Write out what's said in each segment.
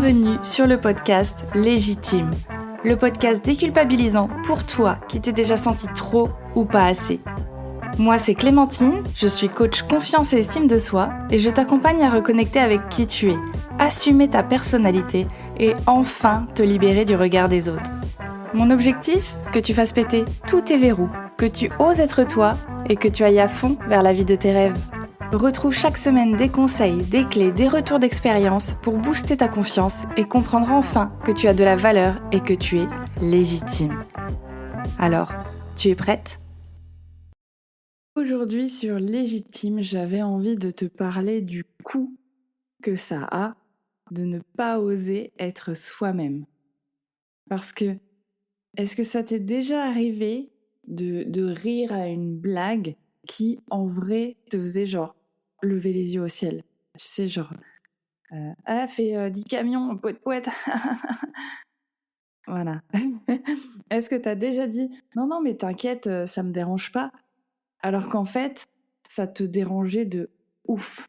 Bienvenue sur le podcast Légitime, le podcast déculpabilisant pour toi qui t'es déjà senti trop ou pas assez. Moi, c'est Clémentine, je suis coach confiance et estime de soi et je t'accompagne à reconnecter avec qui tu es, assumer ta personnalité et enfin te libérer du regard des autres. Mon objectif ? Que tu fasses péter tous tes verrous, que tu oses être toi et que tu ailles à fond vers la vie de tes rêves. Retrouve chaque semaine des conseils, des clés, des retours d'expérience pour booster ta confiance et comprendre enfin que tu as de la valeur et que tu es légitime. Alors, tu es prête ? Aujourd'hui sur Légitime, j'avais envie de te parler du coût que ça a de ne pas oser être soi-même. Parce que, est-ce que ça t'est déjà arrivé de rire à une blague qui, en vrai, te faisait genre lever les yeux au ciel ? Tu sais, genre, fait 10 camions, poète poète. Voilà. Est-ce que t'as déjà dit non, mais t'inquiète, ça me dérange pas, alors qu'en fait, ça te dérangeait de ouf.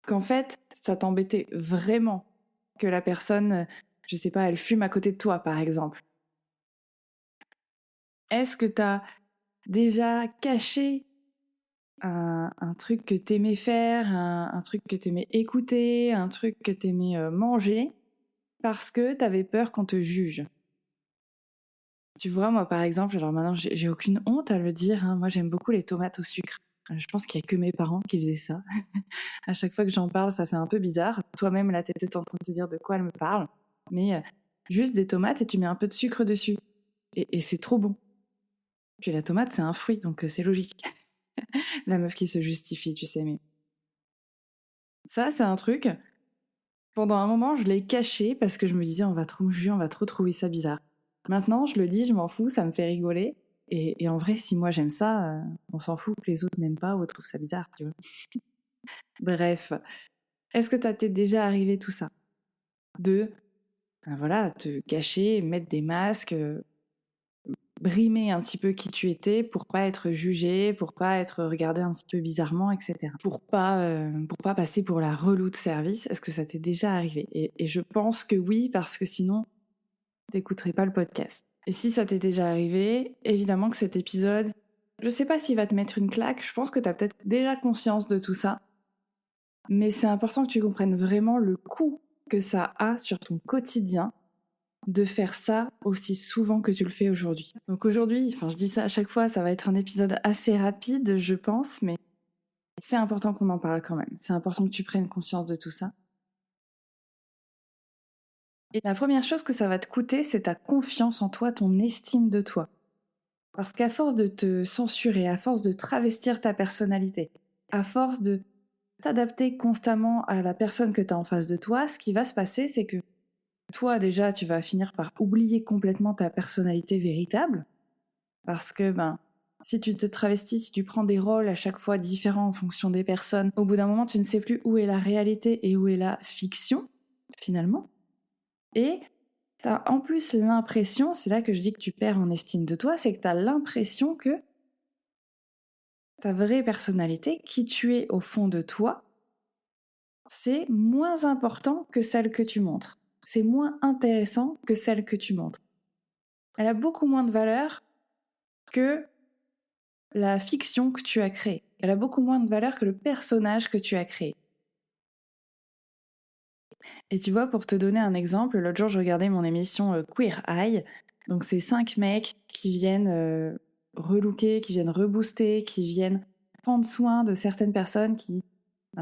Qu'en fait, ça t'embêtait vraiment que la personne, je sais pas, elle fume à côté de toi, par exemple. Est-ce que t'as déjà caché un truc que t'aimais faire, un truc que t'aimais écouter, un truc que t'aimais manger, parce que t'avais peur qu'on te juge? Tu vois, moi, par exemple, alors maintenant, j'ai aucune honte à le dire, hein, moi, j'aime beaucoup les tomates au sucre. Je pense qu'il y a que mes parents qui faisaient ça. À chaque fois que j'en parle, ça fait un peu bizarre. Toi-même, là, t'es peut-être en train de te dire de quoi elle me parle. Mais juste des tomates et tu mets un peu de sucre dessus. Et c'est trop bon. Puis la tomate, c'est un fruit, donc c'est logique. La meuf qui se justifie, tu sais, mais... Ça, c'est un truc. Pendant un moment, je l'ai caché parce que je me disais, on va trop me juger, on va trop trouver ça bizarre. Maintenant, je le dis, je m'en fous, ça me fait rigoler. Et en vrai, si moi j'aime ça, on s'en fout que les autres n'aiment pas ou trouvent ça bizarre, tu vois. Bref, est-ce que t'es déjà arrivé tout ça ? Voilà, te cacher, mettre des masques, brimer un petit peu qui tu étais pour pas être jugé, pour pas être regardé un petit peu bizarrement, etc. Pour pas passer pour la relou de service. Est-ce que ça t'est déjà arrivé ? Et je pense que oui, parce que sinon, t'écouterais pas le podcast. Et si ça t'est déjà arrivé, évidemment que cet épisode, je sais pas s'il va te mettre une claque, je pense que t'as peut-être déjà conscience de tout ça, mais c'est important que tu comprennes vraiment le coût que ça a sur ton quotidien de faire ça aussi souvent que tu le fais aujourd'hui. Donc aujourd'hui, je dis ça à chaque fois, ça va être un épisode assez rapide, je pense, mais c'est important qu'on en parle quand même. C'est important que tu prennes conscience de tout ça. Et la première chose que ça va te coûter, c'est ta confiance en toi, ton estime de toi. Parce qu'à force de te censurer, à force de travestir ta personnalité, à force de t'adapter constamment à la personne que tu as en face de toi, ce qui va se passer, c'est que toi, déjà, tu vas finir par oublier complètement ta personnalité véritable. Parce que, si tu te travestis, si tu prends des rôles à chaque fois différents en fonction des personnes, au bout d'un moment, tu ne sais plus où est la réalité et où est la fiction, finalement. Et t'as en plus l'impression, c'est là que je dis que tu perds en estime de toi, c'est que t'as l'impression que ta vraie personnalité, qui tu es au fond de toi, c'est moins important que celle que tu montres. C'est moins intéressant que celle que tu montres. Elle a beaucoup moins de valeur que la fiction que tu as créée. Elle a beaucoup moins de valeur que le personnage que tu as créé. Et tu vois, pour te donner un exemple, l'autre jour, je regardais mon émission Queer Eye. Donc, c'est 5 mecs qui viennent relooker, qui viennent rebooster, qui viennent prendre soin de certaines personnes qui,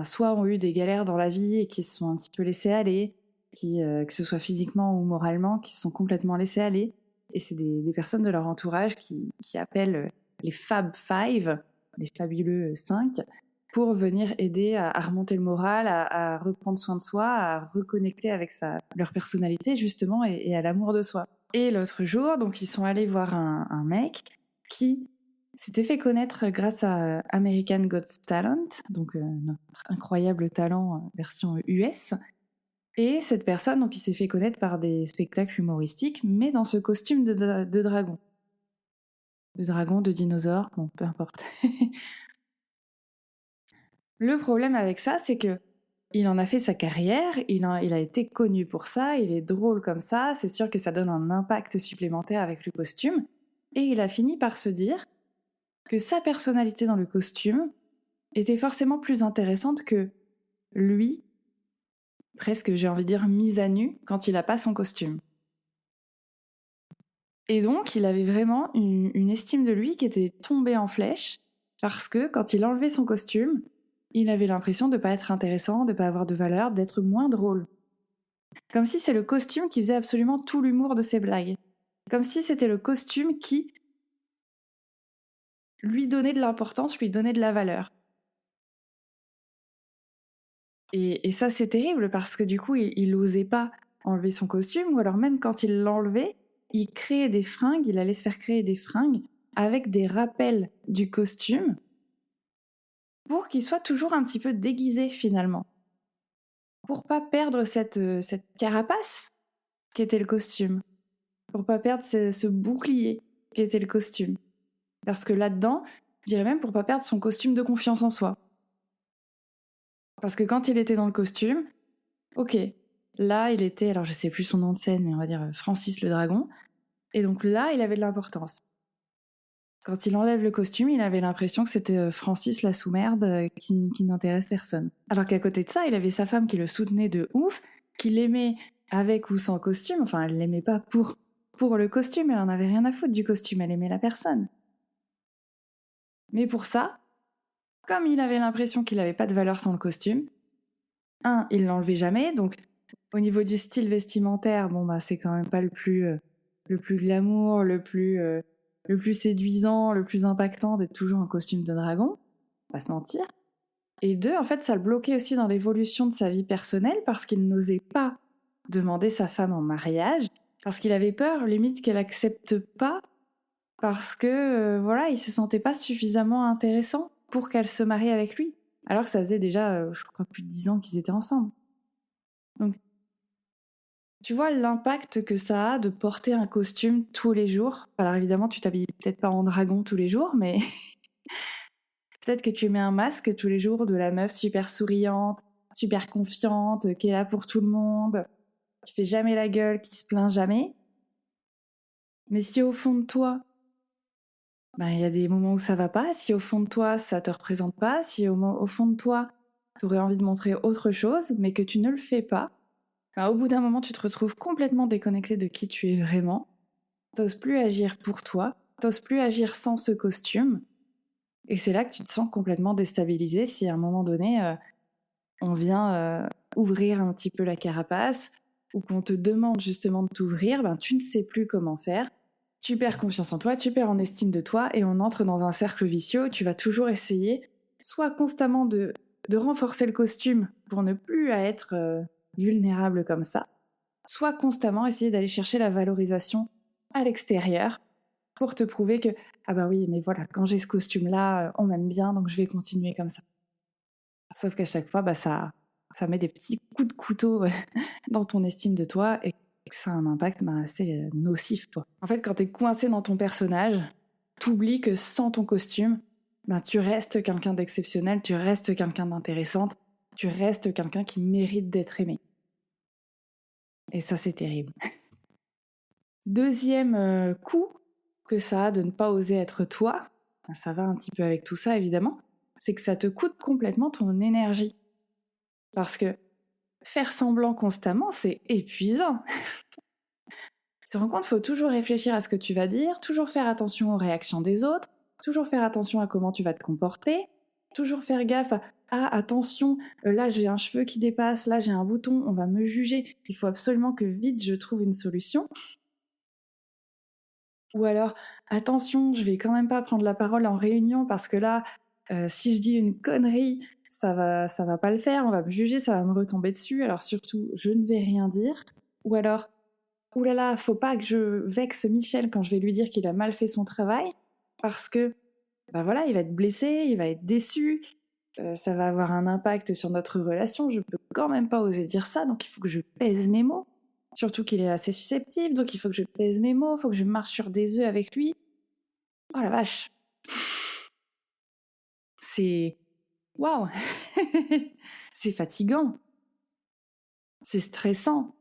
soit ont eu des galères dans la vie et qui se sont un petit peu laissées aller, que ce soit physiquement ou moralement, qui se sont complètement laissées aller. Et c'est des personnes de leur entourage qui appellent les Fab Five, les fabuleux 5, pour venir aider à remonter le moral, à reprendre soin de soi, à reconnecter avec leur personnalité justement et à l'amour de soi. Et l'autre jour, donc ils sont allés voir un mec qui s'était fait connaître grâce à American Got Talent, donc notre incroyable talent version US. Et cette personne, donc, il s'est fait connaître par des spectacles humoristiques, mais dans ce costume de dragon. De dragon, de dinosaure, bon, peu importe. Le problème avec ça, c'est que Il en a fait sa carrière, il a été connu pour ça, il est drôle comme ça, c'est sûr que ça donne un impact supplémentaire avec le costume. Et il a fini par se dire que sa personnalité dans le costume était forcément plus intéressante que lui, presque j'ai envie de dire mise à nu, quand il n'a pas son costume. Et donc il avait vraiment une estime de lui qui était tombée en flèche, parce que quand il enlevait son costume, il avait l'impression de ne pas être intéressant, de ne pas avoir de valeur, d'être moins drôle. Comme si c'est le costume qui faisait absolument tout l'humour de ses blagues. Comme si c'était le costume qui lui donnait de l'importance, lui donnait de la valeur. Et ça, c'est terrible parce que du coup, il n'osait pas enlever son costume, ou alors même quand il l'enlevait, il créait des fringues, il allait se faire créer des fringues avec des rappels du costume pour qu'il soit toujours un petit peu déguisé finalement. Pour pas perdre cette carapace qui était le costume. Pour pas perdre ce bouclier qui était le costume. Parce que là-dedans, je dirais même pour pas perdre son costume de confiance en soi. Parce que quand il était dans le costume, ok, là il était, alors je sais plus son nom de scène, mais on va dire Francis le Dragon, et donc là il avait de l'importance. Quand il enlève le costume, il avait l'impression que c'était Francis la sous-merde qui n'intéresse personne. Alors qu'à côté de ça, il avait sa femme qui le soutenait de ouf, qui l'aimait avec ou sans costume, enfin elle l'aimait pas pour le costume, elle en avait rien à foutre du costume, elle aimait la personne. Mais pour ça, comme il avait l'impression qu'il n'avait pas de valeur sans le costume, il l'enlevait jamais, donc au niveau du style vestimentaire, bon bah c'est quand même pas le plus glamour, le plus séduisant, le plus impactant d'être toujours en costume de dragon, on va se mentir. Et deux, en fait, ça le bloquait aussi dans l'évolution de sa vie personnelle parce qu'il n'osait pas demander sa femme en mariage, parce qu'il avait peur, limite, qu'elle accepte pas, parce que, voilà, il se sentait pas suffisamment intéressant pour qu'elle se marie avec lui. Alors que ça faisait déjà, je crois, plus de 10 ans qu'ils étaient ensemble. Donc, tu vois l'impact que ça a de porter un costume tous les jours. Alors évidemment, tu t'habilles peut-être pas en dragon tous les jours, mais peut-être que tu mets un masque tous les jours de la meuf super souriante, super confiante, qui est là pour tout le monde, qui fait jamais la gueule, qui se plaint jamais. Mais si au fond de toi, il y a des moments où ça va pas, si au fond de toi ça te représente pas, si au fond de toi tu aurais envie de montrer autre chose, mais que tu ne le fais pas, au bout d'un moment tu te retrouves complètement déconnecté de qui tu es vraiment, t'oses plus agir pour toi, t'oses plus agir sans ce costume, et c'est là que tu te sens complètement déstabilisé si à un moment donné on vient ouvrir un petit peu la carapace, ou qu'on te demande justement de t'ouvrir, tu ne sais plus comment faire. Tu perds confiance en toi, tu perds en estime de toi, et on entre dans un cercle vicieux où tu vas toujours essayer, soit constamment de renforcer le costume pour ne plus être vulnérable comme ça, soit constamment essayer d'aller chercher la valorisation à l'extérieur pour te prouver que ah bah oui, mais voilà, quand j'ai ce costume-là, on m'aime bien, donc je vais continuer comme ça. Sauf qu'à chaque fois, ça met des petits coups de couteau dans ton estime de toi, et que ça a un impact assez nocif, quoi. En fait, quand t'es coincé dans ton personnage, t'oublies que sans ton costume, tu restes quelqu'un d'exceptionnel, tu restes quelqu'un d'intéressante, tu restes quelqu'un qui mérite d'être aimé. Et ça, c'est terrible. Deuxième coup que ça a de ne pas oser être toi, ça va un petit peu avec tout ça évidemment, c'est que ça te coûte complètement ton énergie. Parce que faire semblant constamment, c'est épuisant. Tu te rends compte, il faut toujours réfléchir à ce que tu vas dire, toujours faire attention aux réactions des autres, toujours faire attention à comment tu vas te comporter, toujours faire gaffe à ah, attention, là j'ai un cheveu qui dépasse, là j'ai un bouton, on va me juger, il faut absolument que vite je trouve une solution. Ou alors, attention, je vais quand même pas prendre la parole en réunion parce que là, si je dis une connerie, ça va pas le faire, on va me juger, ça va me retomber dessus, alors surtout, je ne vais rien dire. Ou alors, ouh là là, faut pas que je vexe Michel quand je vais lui dire qu'il a mal fait son travail, parce que, voilà, il va être blessé, il va être déçu, ça va avoir un impact sur notre relation, je peux quand même pas oser dire ça, donc il faut que je pèse mes mots. Surtout qu'il est assez susceptible, donc il faut que je pèse mes mots, il faut que je marche sur des œufs avec lui. Oh la vache! C'est Waouh! C'est fatigant, c'est stressant.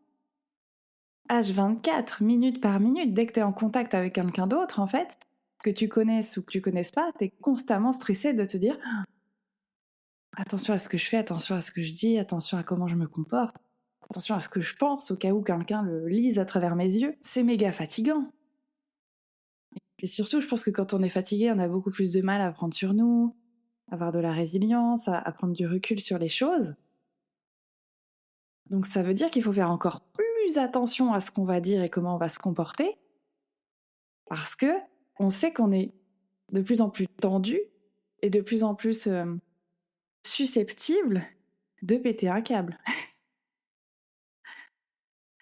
H24, minute par minute, dès que tu es en contact avec quelqu'un d'autre, en fait, que tu connaisses ou que tu connaisses pas, tu es constamment stressé de te dire attention à ce que je fais, attention à ce que je dis, attention à comment je me comporte, attention à ce que je pense au cas où quelqu'un le lise à travers mes yeux. C'est méga fatigant. Et surtout, je pense que quand on est fatigué, on a beaucoup plus de mal à prendre sur nous, à avoir de la résilience, à prendre du recul sur les choses. Donc ça veut dire qu'il faut faire encore plus attention à ce qu'on va dire et comment on va se comporter, parce que on sait qu'on est de plus en plus tendu et de plus en plus susceptible de péter un câble.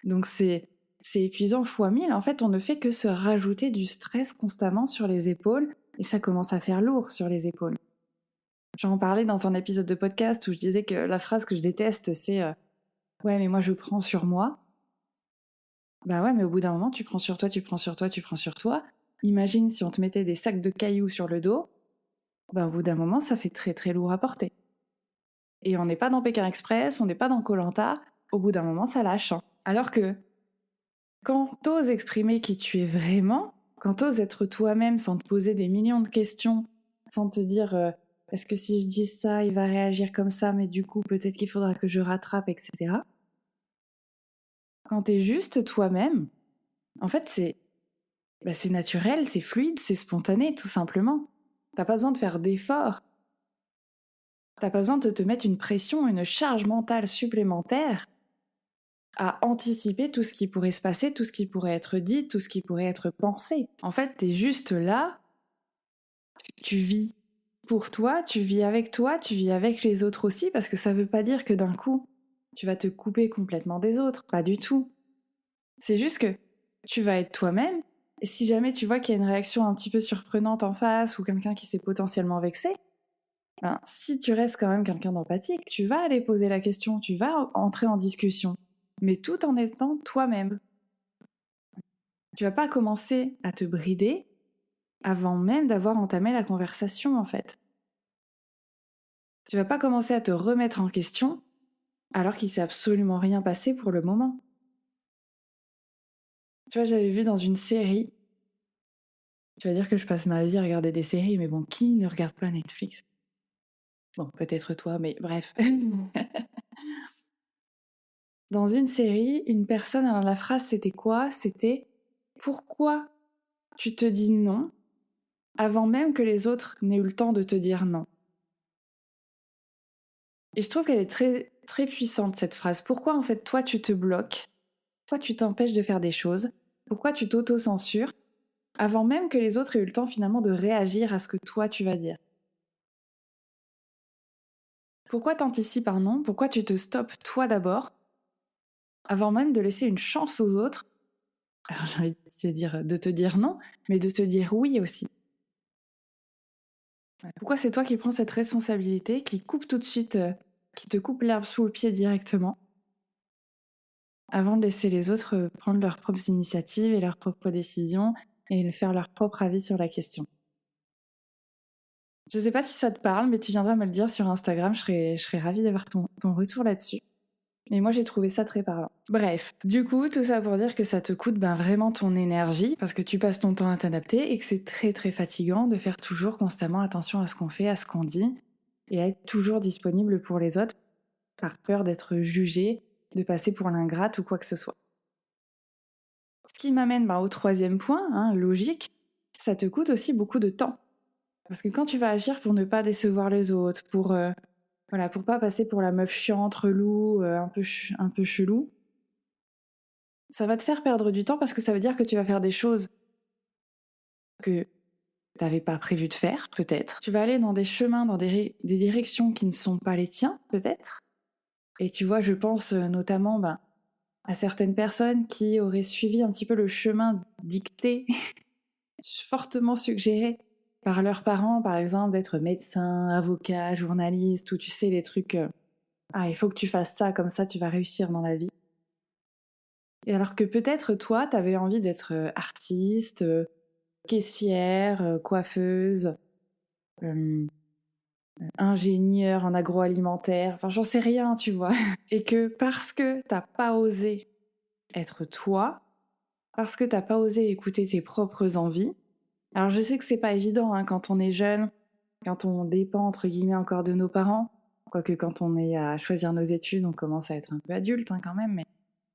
Donc c'est épuisant fois 1000. En fait, on ne fait que se rajouter du stress constamment sur les épaules et ça commence à faire lourd sur les épaules. J'en parlais dans un épisode de podcast où je disais que la phrase que je déteste, c'est ouais, mais moi je prends sur moi. Bah ouais, mais au bout d'un moment, tu prends sur toi, tu prends sur toi, tu prends sur toi. Imagine si on te mettait des sacs de cailloux sur le dos, bah au bout d'un moment, ça fait très très lourd à porter. Et on n'est pas dans Pékin Express, on n'est pas dans koh. Au bout d'un moment, ça lâche, hein. Alors que quand t'oses exprimer qui tu es vraiment, quand t'oses être toi-même sans te poser des millions de questions, sans te dire est-ce que si je dis ça, il va réagir comme ça, mais du coup peut-être qu'il faudra que je rattrape, etc. Quand t'es juste toi-même, en fait c'est naturel, c'est fluide, c'est spontané, tout simplement. T'as pas besoin de faire d'efforts. T'as pas besoin de te mettre une pression, une charge mentale supplémentaire à anticiper tout ce qui pourrait se passer, tout ce qui pourrait être dit, tout ce qui pourrait être pensé. En fait, t'es juste là, tu vis pour toi, tu vis avec les autres aussi, parce que ça veut pas dire que d'un coup, tu vas te couper complètement des autres, pas du tout. C'est juste que tu vas être toi-même, et si jamais tu vois qu'il y a une réaction un petit peu surprenante en face, ou quelqu'un qui s'est potentiellement vexé, ben, si tu restes quand même quelqu'un d'empathique, tu vas aller poser la question, tu vas entrer en discussion, mais tout en étant toi-même. Tu vas pas commencer à te brider avant même d'avoir entamé la conversation, en fait. Tu vas pas commencer à te remettre en question alors qu'il s'est absolument rien passé pour le moment. Tu vois, j'avais vu dans une série, tu vas dire que je passe ma vie à regarder des séries, mais bon, qui ne regarde pas Netflix? Bon, peut-être toi, mais bref. Dans une série, une personne, alors la phrase c'était quoi? C'était pourquoi tu te dis non avant même que les autres n'aient eu le temps de te dire non? Et je trouve qu'elle est très, très puissante cette phrase. Pourquoi en fait toi tu te bloques? Pourquoi tu t'empêches de faire des choses? Pourquoi tu t'auto-censures avant même que les autres aient eu le temps finalement de réagir à ce que toi tu vas dire? Pourquoi t'anticipes un non? Pourquoi tu te stoppes toi d'abord avant même de laisser une chance aux autres? Alors j'ai envie de te dire non, mais de te dire oui aussi. Pourquoi c'est toi qui prends cette responsabilité, qui coupe tout de suite, qui te coupe l'herbe sous le pied directement, avant de laisser les autres prendre leurs propres initiatives et leurs propres décisions et faire leur propre avis sur la question? Je sais pas si ça te parle, mais tu viendras me le dire sur Instagram, je serais ravie d'avoir ton retour là-dessus. Mais moi, j'ai trouvé ça très parlant. Bref, du coup, tout ça pour dire que ça te coûte vraiment ton énergie, parce que tu passes ton temps à t'adapter et que c'est très très fatigant de faire toujours constamment attention à ce qu'on fait, à ce qu'on dit, et à être toujours disponible pour les autres, par peur d'être jugé, de passer pour l'ingrate ou quoi que ce soit. Ce qui m'amène au troisième point, hein, logique, ça te coûte aussi beaucoup de temps. Parce que quand tu vas agir pour ne pas décevoir les autres, pour pas passer pour la meuf chiante, relou, un peu chelou, ça va te faire perdre du temps parce que ça veut dire que tu vas faire des choses que t'avais pas prévu de faire, peut-être. Tu vas aller dans des chemins, dans des directions qui ne sont pas les tiens, peut-être. Et tu vois, je pense notamment à certaines personnes qui auraient suivi un petit peu le chemin dicté, fortement suggéré par leurs parents, par exemple, d'être médecin, avocat, journaliste, ou tu sais, les trucs ah, il faut que tu fasses ça, comme ça tu vas réussir dans la vie. Et alors que peut-être toi, t'avais envie d'être artiste, caissière, coiffeuse, euh, ingénieur en agroalimentaire, enfin j'en sais rien, tu vois. Et que parce que t'as pas osé être toi, parce que t'as pas osé écouter tes propres envies, alors je sais que c'est pas évident hein, quand on est jeune, quand on dépend entre guillemets encore de nos parents, quoique quand on est à choisir nos études, on commence à être un peu adulte hein, quand même, mais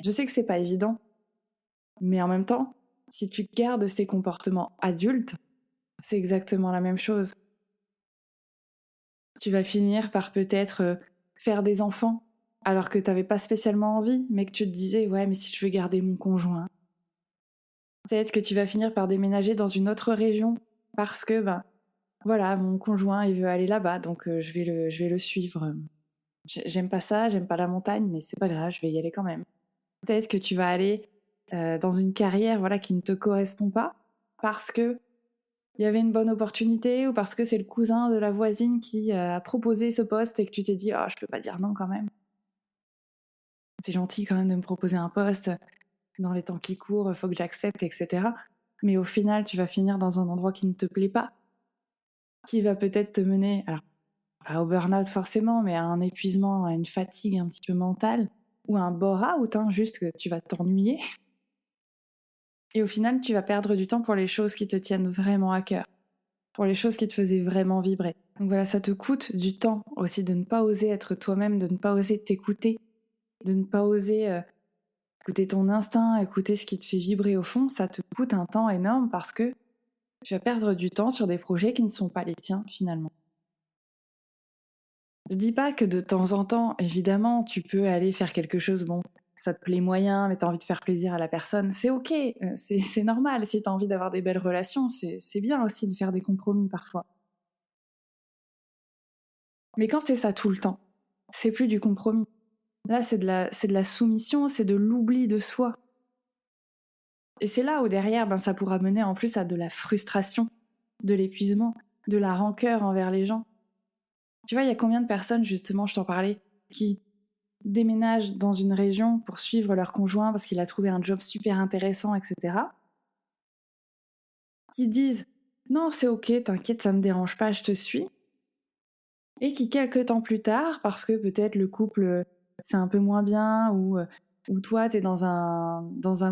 je sais que c'est pas évident. Mais en même temps, si tu gardes ces comportements adultes, c'est exactement la même chose. Tu vas finir par peut-être faire des enfants alors que t'avais pas spécialement envie, mais que tu te disais ouais mais si je veux garder mon conjoint. Peut-être que tu vas finir par déménager dans une autre région parce que ben voilà mon conjoint il veut aller là-bas donc je vais le suivre. J'aime pas ça, j'aime pas la montagne mais c'est pas grave, je vais y aller quand même. Peut-être que tu vas aller dans une carrière voilà qui ne te correspond pas parce que il y avait une bonne opportunité ou parce que c'est le cousin de la voisine qui a proposé ce poste et que tu t'es dit oh je peux pas dire non quand même. C'est gentil quand même de me proposer un poste dans les temps qui courent, faut que j'accepte, etc. Mais au final, tu vas finir dans un endroit qui ne te plaît pas, qui va peut-être te mener, alors pas au burn-out forcément, mais à un épuisement, à une fatigue un petit peu mentale, ou à un bore-out, hein, juste que tu vas t'ennuyer. Et au final, tu vas perdre du temps pour les choses qui te tiennent vraiment à cœur, pour les choses qui te faisaient vraiment vibrer. Donc voilà, ça te coûte du temps aussi de ne pas oser être toi-même, de ne pas oser t'écouter, de ne pas oser écouter ton instinct, écouter ce qui te fait vibrer au fond, ça te coûte un temps énorme parce que tu vas perdre du temps sur des projets qui ne sont pas les tiens finalement. Je dis pas que de temps en temps, évidemment, tu peux aller faire quelque chose, bon, ça te plaît moyen, mais t'as envie de faire plaisir à la personne, c'est ok, c'est normal, si t'as envie d'avoir des belles relations, c'est bien aussi de faire des compromis parfois. Mais quand c'est ça tout le temps, c'est plus du compromis. Là, c'est de la soumission, c'est de l'oubli de soi. Et c'est là où derrière, ben, ça pourra mener en plus à de la frustration, de l'épuisement, de la rancœur envers les gens. Tu vois, il y a combien de personnes, justement, je t'en parlais, qui déménagent dans une région pour suivre leur conjoint parce qu'il a trouvé un job super intéressant, etc. Qui disent non, c'est ok, t'inquiète, ça me dérange pas, je te suis. Et qui, quelques temps plus tard, parce que peut-être le couple c'est un peu moins bien ou toi t'es dans un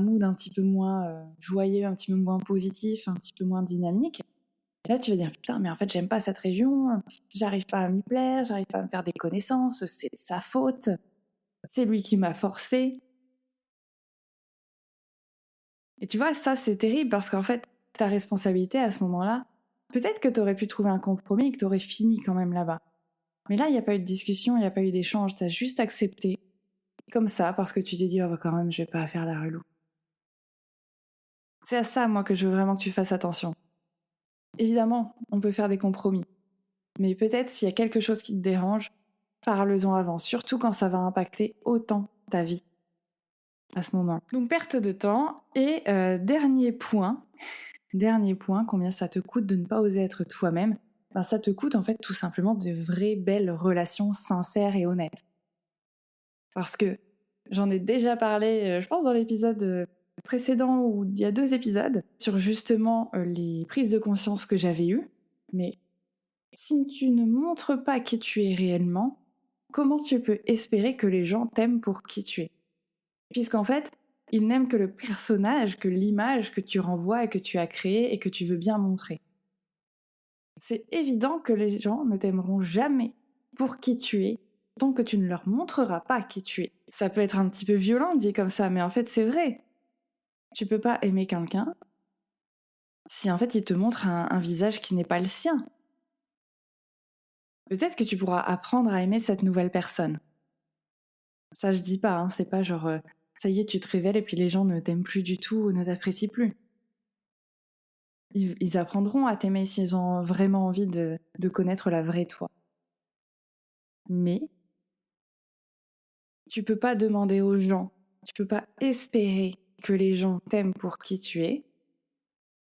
mood un petit peu moins joyeux, un petit peu moins positif, un petit peu moins dynamique, et là tu vas dire putain mais en fait j'aime pas cette région, j'arrive pas à m'y plaire, j'arrive pas à me faire des connaissances, c'est de sa faute, c'est lui qui m'a forcé. Et tu vois ça c'est terrible parce qu'en fait ta responsabilité à ce moment-là, peut-être que t'aurais pu trouver un compromis et que t'aurais fini quand même là-bas. Mais là, il n'y a pas eu de discussion, il n'y a pas eu d'échange, t'as juste accepté, comme ça, parce que tu t'es dit, oh bah quand même, je vais pas faire la relou. C'est à ça, moi, que je veux vraiment que tu fasses attention. Évidemment, on peut faire des compromis, mais peut-être s'il y a quelque chose qui te dérange, parle-en avant, surtout quand ça va impacter autant ta vie à ce moment. Donc perte de temps, et dernier point, combien ça te coûte de ne pas oser être toi-même, ben, ça te coûte en fait tout simplement de vraies belles relations sincères et honnêtes. Parce que j'en ai déjà parlé, je pense dans l'épisode précédent ou il y a 2 épisodes, sur justement les prises de conscience que j'avais eues. Mais si tu ne montres pas qui tu es réellement, comment tu peux espérer que les gens t'aiment pour qui tu es? Puisqu'en fait, ils n'aiment que le personnage, que l'image que tu renvoies et que tu as créée et que tu veux bien montrer. C'est évident que les gens ne t'aimeront jamais pour qui tu es tant que tu ne leur montreras pas qui tu es. Ça peut être un petit peu violent dit comme ça, mais en fait c'est vrai. Tu peux pas aimer quelqu'un si en fait il te montre un visage qui n'est pas le sien. Peut-être que tu pourras apprendre à aimer cette nouvelle personne. Ça je dis pas, hein, c'est pas genre ça y est tu te révèles et puis les gens ne t'aiment plus du tout ou ne t'apprécient plus. Ils apprendront à t'aimer s'ils ont vraiment envie de connaître la vraie toi. Mais tu peux pas demander aux gens, tu peux pas espérer que les gens t'aiment pour qui tu es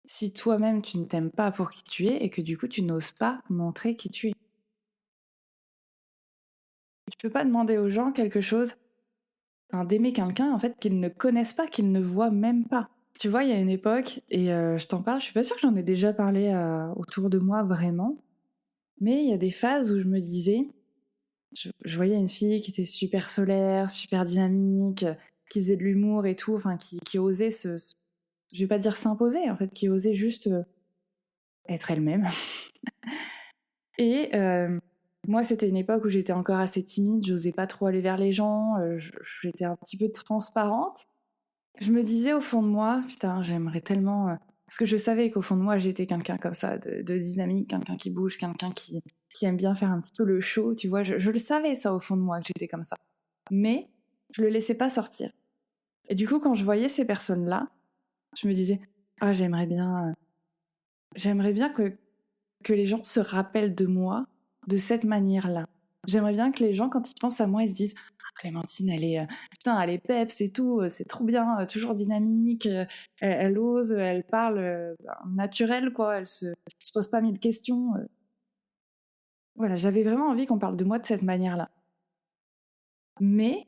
si toi-même tu ne t'aimes pas pour qui tu es et que du coup tu n'oses pas montrer qui tu es. Tu peux pas demander aux gens quelque chose, enfin, d'aimer quelqu'un en fait qu'ils ne connaissent pas, qu'ils ne voient même pas. Tu vois, il y a une époque, et je t'en parle, je suis pas sûre que j'en ai déjà parlé autour de moi vraiment, Mais il y a des phases où je me disais, je voyais une fille qui était super solaire, super dynamique, qui faisait de l'humour et tout, enfin qui osait je vais pas dire s'imposer, en fait, qui osait juste être elle-même. Et moi, c'était une époque où j'étais encore assez timide, j'osais pas trop aller vers les gens, j'étais un petit peu transparente. Je me disais au fond de moi, putain, j'aimerais tellement. Parce que je savais qu'au fond de moi, j'étais quelqu'un comme ça, de dynamique, quelqu'un qui bouge, quelqu'un qui aime bien faire un petit peu le show, tu vois. Je le savais, ça, au fond de moi, que j'étais comme ça. Mais je le laissais pas sortir. Et du coup, quand je voyais ces personnes-là, je me disais, ah, j'aimerais bien que les gens se rappellent de moi de cette manière-là. J'aimerais bien que les gens, quand ils pensent à moi, ils se disent ah, Clémentine, putain, elle est peps et tout, c'est trop bien, toujours dynamique, elle ose, elle parle naturel, quoi, elle se pose pas mille questions. Voilà, j'avais vraiment envie qu'on parle de moi de cette manière-là. Mais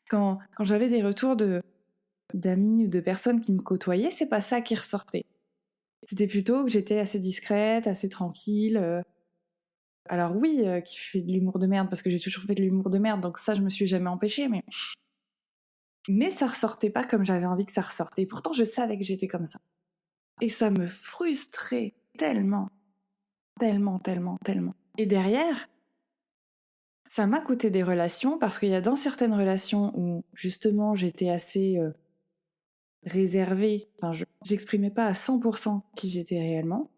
quand j'avais des retours d'amis ou de personnes qui me côtoyaient, c'est pas ça qui ressortait. C'était plutôt que j'étais assez discrète, assez tranquille. Alors oui, qui fait de l'humour de merde, parce que j'ai toujours fait de l'humour de merde, donc ça, je me suis jamais empêchée, mais ça ressortait pas comme j'avais envie que ça ressorte. Et pourtant, je savais que j'étais comme ça. Et ça me frustrait tellement, tellement, tellement, tellement. Et derrière, ça m'a coûté des relations, parce qu'il y a dans certaines relations où, justement, j'étais assez réservée, enfin, j'exprimais pas à 100% qui j'étais réellement,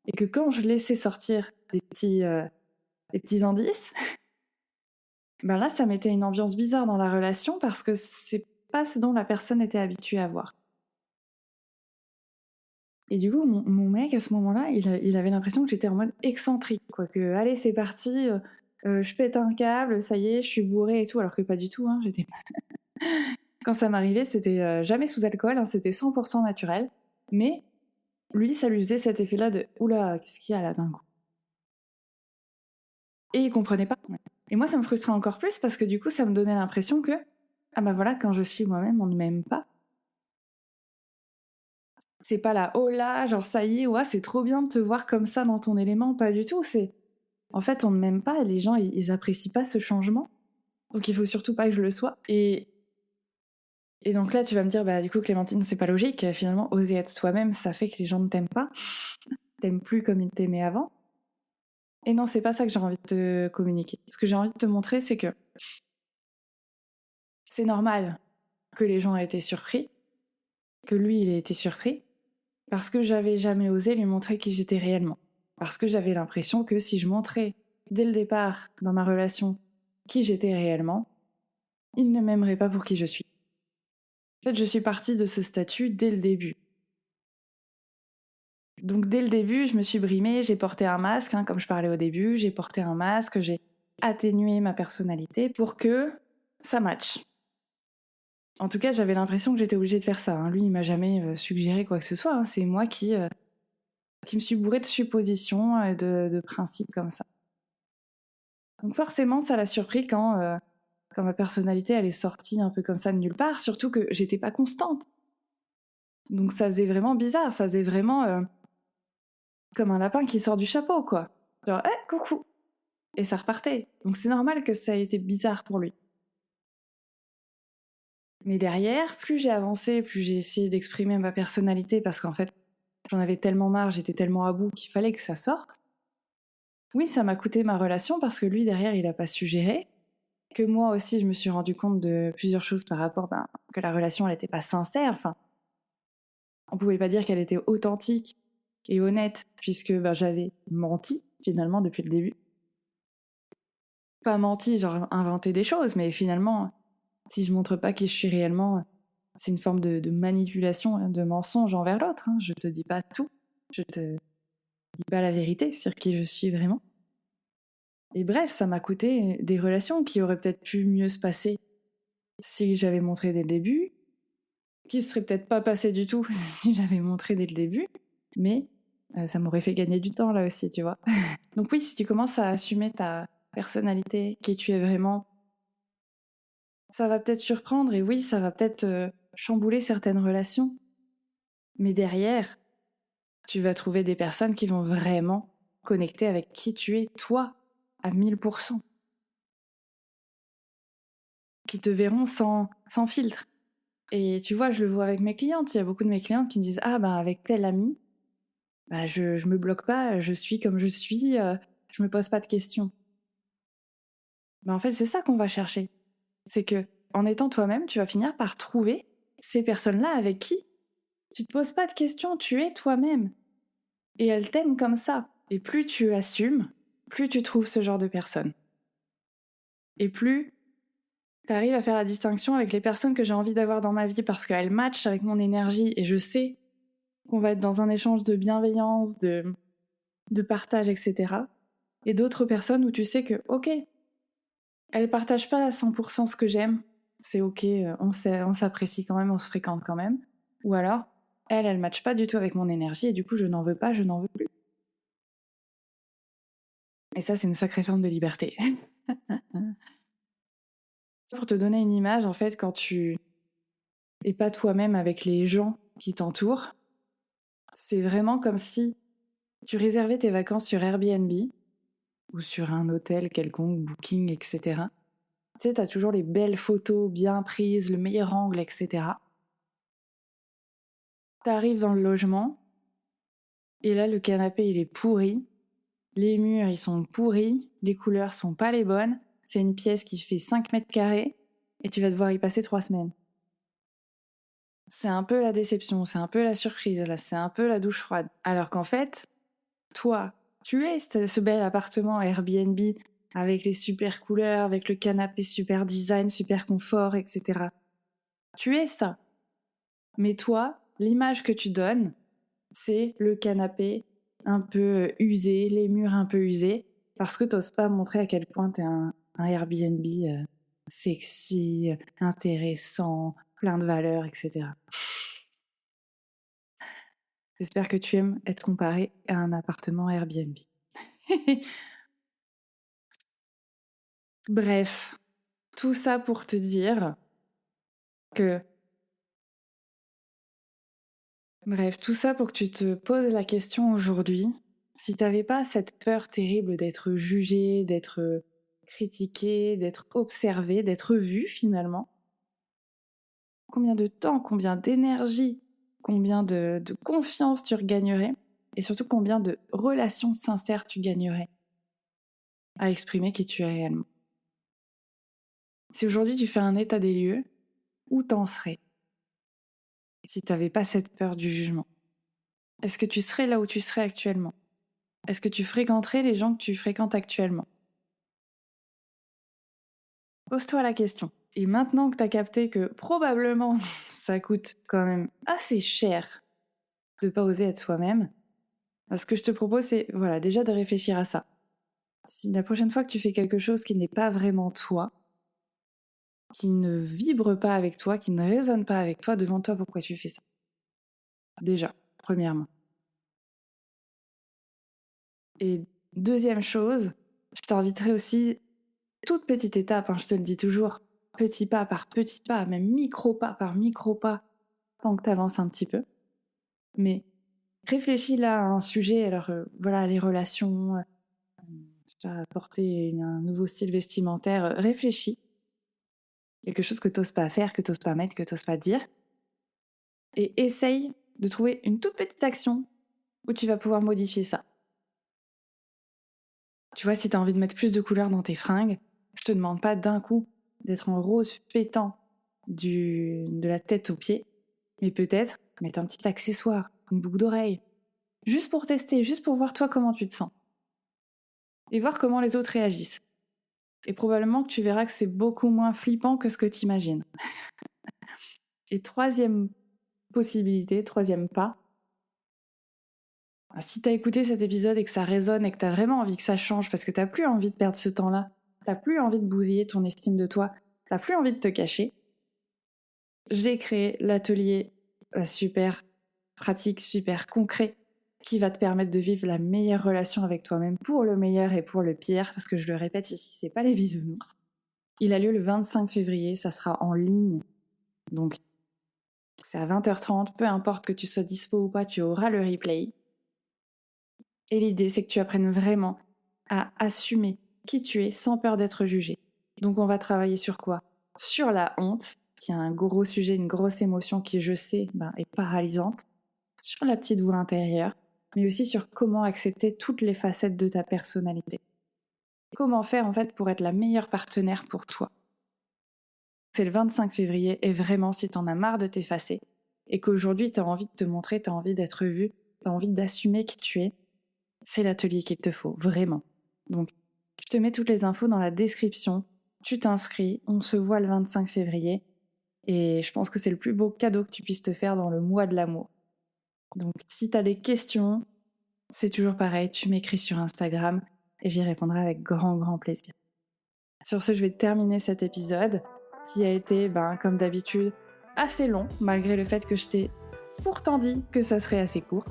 et que quand je laissais sortir des petits indices, ben là, ça mettait une ambiance bizarre dans la relation parce que c'est pas ce dont la personne était habituée à voir. Et du coup, mon mec, à ce moment-là, il avait l'impression que j'étais en mode excentrique, quoi. Que, allez, c'est parti, je pète un câble, ça y est, je suis bourrée et tout, alors que pas du tout, hein. Quand ça m'arrivait, c'était jamais sous alcool, hein, c'était 100% naturel. Mais lui, ça lui faisait cet effet-là de oula, qu'est-ce qu'il y a là d'un coup? Et il comprenait pas. Et moi, ça me frustrait encore plus parce que du coup, ça me donnait l'impression que, ah bah voilà, quand je suis moi-même, on ne m'aime pas. C'est pas la oh là, genre ça y est, ouais, c'est trop bien de te voir comme ça dans ton élément, pas du tout. C'est en fait, on ne m'aime pas, les gens ils apprécient pas ce changement. Donc il faut surtout pas que je le sois. Et donc là, tu vas me dire, bah du coup, Clémentine, c'est pas logique. Finalement, oser être soi-même, ça fait que les gens ne t'aiment pas, t'aiment plus comme ils t'aimaient avant. Et non, c'est pas ça que j'ai envie de te communiquer. Ce que j'ai envie de te montrer, c'est que c'est normal que les gens aient été surpris, que lui, il ait été surpris, parce que j'avais jamais osé lui montrer qui j'étais réellement. Parce que j'avais l'impression que si je montrais dès le départ dans ma relation qui j'étais réellement, il ne m'aimerait pas pour qui je suis. En fait, je suis partie de ce statut dès le début. Donc dès le début, je me suis brimée, j'ai porté un masque, hein, comme je parlais au début, j'ai porté un masque, j'ai atténué ma personnalité pour que ça matche. En tout cas, j'avais l'impression que j'étais obligée de faire ça, hein. Lui, il m'a jamais suggéré quoi que ce soit, hein. C'est moi qui me suis bourrée de suppositions et de principes comme ça. Donc forcément, ça l'a surpris quand ma personnalité elle est sortie un peu comme ça de nulle part, surtout que j'étais pas constante. Donc ça faisait vraiment bizarre, ça faisait vraiment comme un lapin qui sort du chapeau, quoi. Genre, coucou! Et ça repartait. Donc c'est normal que ça ait été bizarre pour lui. Mais derrière, plus j'ai avancé, plus j'ai essayé d'exprimer ma personnalité parce qu'en fait, j'en avais tellement marre, j'étais tellement à bout qu'il fallait que ça sorte. Oui, ça m'a coûté ma relation parce que lui, derrière, il a pas su gérer. Que moi aussi, je me suis rendu compte de plusieurs choses par rapport que la relation, elle n'était pas sincère. Enfin, on pouvait pas dire qu'elle était authentique et honnête puisque j'avais menti finalement depuis le début. Pas menti, genre inventé des choses, mais finalement, si je montre pas qui je suis réellement, c'est une forme de manipulation, hein, de mensonge envers l'autre, hein. Je te dis pas tout, je te dis pas la vérité sur qui je suis vraiment. Et bref, ça m'a coûté des relations qui auraient peut-être pu mieux se passer si j'avais montré dès le début, qui se seraient peut-être pas passées du tout si j'avais montré dès le début, mais ça m'aurait fait gagner du temps là aussi, tu vois. Donc oui, si tu commences à assumer ta personnalité, qui tu es vraiment, ça va peut-être surprendre et oui, ça va peut-être chambouler certaines relations. Mais derrière, tu vas trouver des personnes qui vont vraiment connecté avec qui tu es, toi, à 1000%. Qui te verront sans filtre. Et tu vois, je le vois avec mes clientes. Il y a beaucoup de mes clientes qui me disent « Ah, ben avec tel ami, je me bloque pas, je suis comme je suis, je me pose pas de questions. » En fait, c'est ça qu'on va chercher. C'est que en étant toi-même, tu vas finir par trouver ces personnes-là avec qui tu te poses pas de questions, tu es toi-même. Et elles t'aiment comme ça. Et plus tu assumes, plus tu trouves ce genre de personnes. Et plus tu arrives à faire la distinction avec les personnes que j'ai envie d'avoir dans ma vie parce qu'elles matchent avec mon énergie et je sais qu'on va être dans un échange de bienveillance, de partage, etc. Et d'autres personnes où tu sais que, ok, elles partagent pas à 100% ce que j'aime, c'est ok, on s'apprécie quand même, on se fréquente quand même. Ou alors, elles matchent pas du tout avec mon énergie et du coup je n'en veux pas, je n'en veux plus. Et ça, c'est une sacrée forme de liberté. Pour te donner une image, en fait, quand tu es pas toi-même avec les gens qui t'entourent, c'est vraiment comme si tu réservais tes vacances sur Airbnb ou sur un hôtel quelconque, Booking, etc. Tu sais, t'as toujours les belles photos bien prises, le meilleur angle, etc. T'arrives dans le logement, et là, le canapé, il est pourri, les murs, ils sont pourris, les couleurs sont pas les bonnes, c'est une pièce qui fait 5 mètres carrés, et tu vas devoir y passer 3 semaines. C'est un peu la déception, c'est un peu la surprise, là, c'est un peu la douche froide. Alors qu'en fait, toi, tu es ce bel appartement Airbnb avec les super couleurs, avec le canapé super design, super confort, etc. Tu es ça. Mais toi, l'image que tu donnes, c'est le canapé un peu usé, les murs un peu usés, parce que t'oses pas montrer à quel point t'es un Airbnb sexy, intéressant, plein de valeurs, etc. J'espère que tu aimes être comparé à un appartement Airbnb. Bref, tout ça pour te dire que... Bref, tout ça pour que tu te poses la question aujourd'hui, si t'avais pas cette peur terrible d'être jugé, d'être critiqué, d'être observé, d'être vu finalement, combien de temps, combien d'énergie, combien de confiance tu regagnerais, et surtout combien de relations sincères tu gagnerais à exprimer qui tu es réellement. Si aujourd'hui tu fais un état des lieux, où t'en serais si t'avais pas cette peur du jugement? Est-ce que tu serais là où tu serais actuellement? Est-ce que tu fréquenterais les gens que tu fréquentes actuellement? Pose-toi la question. Et maintenant que t'as capté que probablement ça coûte quand même assez cher de pas oser être soi-même, ce que je te propose c'est voilà, déjà de réfléchir à ça. Si la prochaine fois que tu fais quelque chose qui n'est pas vraiment toi, qui ne vibre pas avec toi, qui ne résonne pas avec toi, demande-toi pourquoi tu fais ça. Déjà, premièrement. Et deuxième chose, je t'inviterai aussi, toute petite étape, je te le dis toujours, petit pas par petit pas, même micro pas par micro pas, tant que tu avances un petit peu. Mais réfléchis là à un sujet, alors voilà, les relations, apporter un nouveau style vestimentaire, réfléchis. Quelque chose que t'oses pas faire, que t'oses pas mettre, que t'oses pas dire. Et essaye de trouver une toute petite action où tu vas pouvoir modifier ça. Tu vois, si t'as envie de mettre plus de couleurs dans tes fringues, je te demande pas d'un coup d'être en rose pétant de la tête aux pieds, mais peut-être mettre un petit accessoire, une boucle d'oreille, juste pour tester, juste pour voir toi comment tu te sens. Et voir comment les autres réagissent. Et probablement que tu verras que c'est beaucoup moins flippant que ce que tu imagines. Et troisième possibilité, troisième pas, si t'as écouté cet épisode et que ça résonne et que t'as vraiment envie que ça change parce que t'as plus envie de perdre ce temps-là, t'as plus envie de bousiller ton estime de toi, t'as plus envie de te cacher, j'ai créé l'atelier super pratique, super concret qui va te permettre de vivre la meilleure relation avec toi-même pour le meilleur et pour le pire, parce que je le répète ici, c'est pas les bisounours. Il a lieu le 25 février, ça sera en ligne, donc c'est à 20h30, peu importe que tu sois dispo ou pas, tu auras le replay. Et l'idée, c'est que tu apprennes vraiment à assumer qui tu es sans peur d'être jugé. Donc on va travailler sur quoi? Sur la honte, qui est un gros sujet, une grosse émotion qui, je sais, est paralysante. Sur la petite voix intérieure, mais aussi sur comment accepter toutes les facettes de ta personnalité. Comment faire en fait pour être la meilleure partenaire pour toi. C'est le 25 février et vraiment si t'en as marre de t'effacer et qu'aujourd'hui t'as envie de te montrer, t'as envie d'être vue, t'as envie d'assumer qui tu es, c'est l'atelier qu'il te faut, vraiment. Donc je te mets toutes les infos dans la description, tu t'inscris, on se voit le 25 février et je pense que c'est le plus beau cadeau que tu puisses te faire dans le mois de l'amour. Donc si t'as des questions, c'est toujours pareil, tu m'écris sur Instagram et j'y répondrai avec grand plaisir. Sur ce, je vais terminer cet épisode qui a été, comme d'habitude, assez long, malgré le fait que je t'ai pourtant dit que ça serait assez court.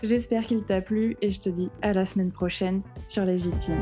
J'espère qu'il t'a plu et je te dis à la semaine prochaine sur Légitime.